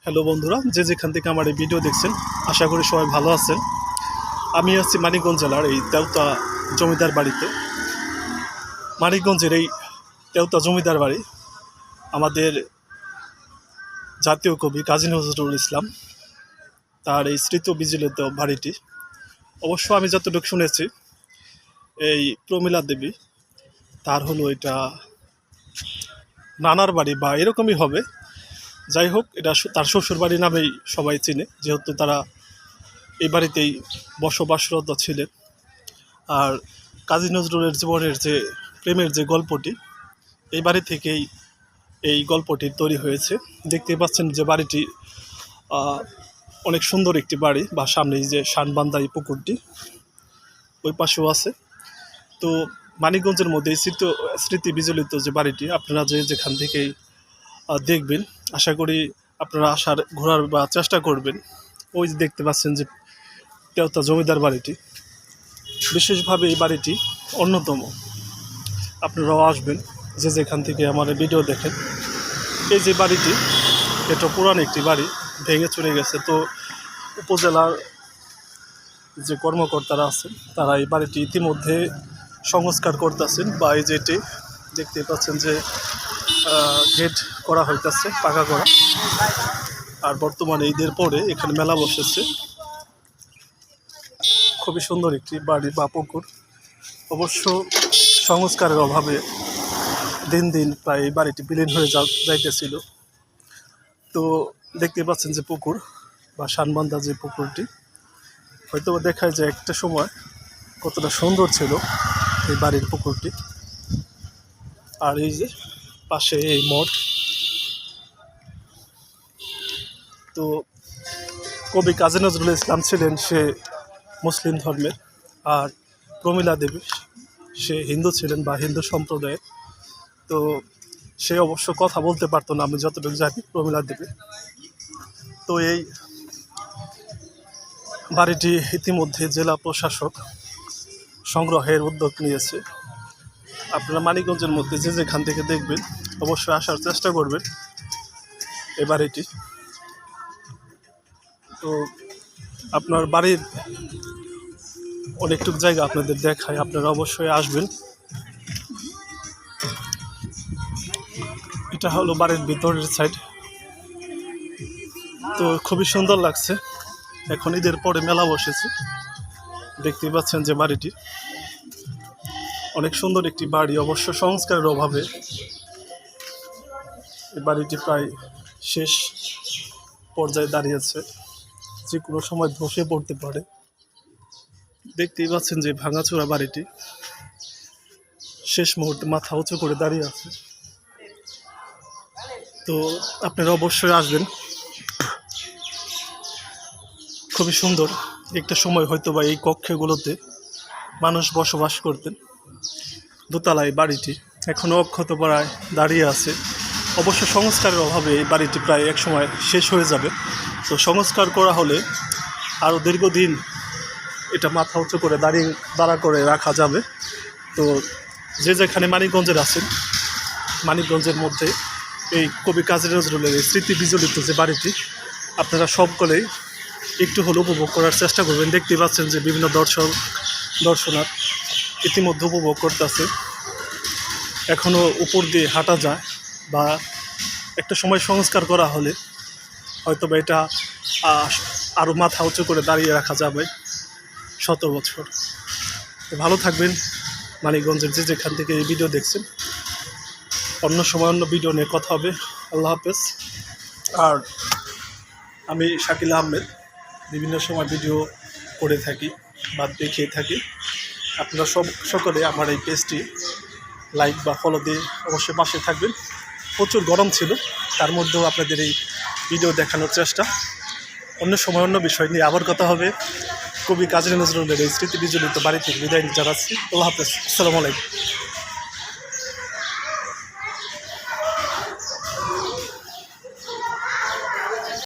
Hello বন্ধুরা, যে যেখান থেকে আমার এই ভিডিও দেখছেন আশা করি সবাই ভালো আছেন। আমি আছি মানিকগঞ্জ জেলার এই তেওতা জমিদার বাড়িতে। মানিকগঞ্জের এই তেওতা জমিদার বাড়ি আমাদের জাতীয় কবি কাজী নজরুল ইসলাম তার এই স্মৃত বিজড়িত বাড়িটি। অবশ্য আমি যতটুকু শুনেছি এই প্রমীলা দেবী তার হলো এটা নানার বাড়ি বা এরকমই হবে। যাই হোক, এটা তার শ্বশুর বাড়ি নামেই সবাই চিনে, যেহেতু তারা এই বাড়িতেই বসবাসরত ছিলেন। আর কাজী নজরুলের জীবনের যে প্রেমের যে গল্পটি, এই বাড়ি থেকেই এই গল্পটি তৈরি হয়েছে। দেখতে পাচ্ছেন যে বাড়িটি অনেক সুন্দর একটি বাড়ি, বা সামনে যে শানবান্দাই পুকুরটি ওই পাশেও আছে। তো মানিকগঞ্জের মধ্যে এই স্মৃতি বিজড়িত যে বাড়িটি আপনারা যেখান থেকেই দেখবেন, আশা করি আপনারা ঘোরার বা চেষ্টা করবেন। ওই যে দেখতে পাচ্ছেন যে তেওতা জমিদার বাড়িটি, বিশেষভাবে এই বাড়িটি অন্যতম। আপনারাও আসবেন যে যেখান থেকে আমার ভিডিও দেখেন। এই যে বাড়িটি, এটা পুরান একটি বাড়ি, ভেঙে চলে গেছে। তো উপজেলার যে কর্মকর্তারা আছেন তারা এই বাড়িটি ইতিমধ্যে সংস্কার করতেছেন, বা এই যেটি দেখতে পাচ্ছেন যে গেট করা হইতেছে, পাকা করা। আর বর্তমানে ঈদের পরে এখানে মেলা বসেছে। খুবই সুন্দর একটি বাড়ি বা পুকুর। অবশ্য সংস্কারের অভাবে দিন দিন প্রায় এই বাড়িটি বিলীন হয়ে যাইতেছিল। তো দেখতে পাচ্ছেন যে পুকুর বা শানবান্ধা যে পুকুরটি, হয়তো দেখায় যে একটা সময় কতটা সুন্দর ছিল এই বাড়ির পুকুরটি। আর এই যে পাশে এই মঠ। তো কবি কাজী নজরুল ইসলাম ছিলেন সে মুসলিম ধর্মের, আর প্রমীলা দেবী সে হিন্দু ছিলেন বা হিন্দু সম্প্রদায়ের। তো সে অবশ্য কথা বলতে পারতো না, আমি যতটুকু জানি, প্রমীলা দেবী। তো এই বাড়িটি ইতিমধ্যে জেলা প্রশাসক সংগ্রহের উদ্যোগ নিয়েছে। আপনারা মানিকগঞ্জের মধ্যে যে যেখান থেকে দেখবেন অবশ্যই আসার চেষ্টা করবেন এই বাড়িটি। তো আপনার বাড়ির অনেকটুকু জায়গা আপনাদের দেখায়, আপনারা অবশ্যই আসবেন। এটা হলো বাড়ির ভিতরের সাইড। তো খুবই সুন্দর লাগছে। এখন ঈদের পরে মেলা বসেছে, দেখতেই পাচ্ছেন যে বাড়িটি অনেক সুন্দর একটি বাড়ি। অবশ্য সংস্কারের অভাবে এই বাড়িটি প্রায় শেষ পর্যায়ে দাঁড়িয়েছে, যে কোনো সময় ধসে পড়তে পারে। দেখতেই পাচ্ছেন যে ভাঙাচোরা বাড়িটি শেষ মুহূর্তে মাথা উঁচু করে দাঁড়িয়ে আছে। তো আপনারা অবশ্যই আসবেন, খুবই সুন্দর একটা সময় হয়তো বা এই কক্ষগুলোতে মানুষ বসবাস করতেন। দোতলায় বাড়িটি এখনও অক্ষতপাড়ায় দাঁড়িয়ে আছে। অবশ্য সংস্কারের অভাবে এই বাড়িটি প্রায় এক সময় শেষ হয়ে যাবে। তো সংস্কার করা হলে আরও দীর্ঘদিন এটা মাথা উঁচু করে দাঁড়া করে রাখা যাবে। তো যে যেখানে মানিকগঞ্জের আছেন, মানিকগঞ্জের মধ্যে এই কবি কাজী নজরুলের এই স্মৃতি বিজড়িত যে বাড়িটি, আপনারা সকলেই একটু হলে উপভোগ করার চেষ্টা করবেন। দেখতে পাচ্ছেন যে বিভিন্ন দর্শনার্থী ইতিমধ্যে উপভোগ করতেছে। এখনও উপর দিয়ে হাঁটা যায়, বা একটা সময় সংস্কার করা হলে হয়তো বা এটা আরও মাথা উঁচু করে দাঁড়িয়ে রাখা যাবে 100 বছর। ভালো থাকবেন মানিকগঞ্জের যে যেখান থেকে এই ভিডিও দেখছেন। অন্য সময় অন্য ভিডিও নিয়ে কথা হবে। আল্লাহ হাফেজ। আর আমি শাকিল আহমেদ, বিভিন্ন সময় ভিডিও করে থাকি বা দেখিয়ে থাকি। আপনারা সকলে আমার এই পেজটি লাইক বা ফলো দিয়ে অবশ্যই পাশে থাকবেন। প্রচুর গরম ছিল, তার মধ্যেও আপনাদের এই ভিডিও দেখানোর চেষ্টা। অন্য সময় অন্য বিষয় নিয়ে আবার কথা হবে। কবি কাজী নজরুলের এই স্মৃতি বিজড়িত বাড়ি থেকে বিদায় জানাচ্ছি। আল্লাহ হাফেজ। আসসালামু আলাইকুম।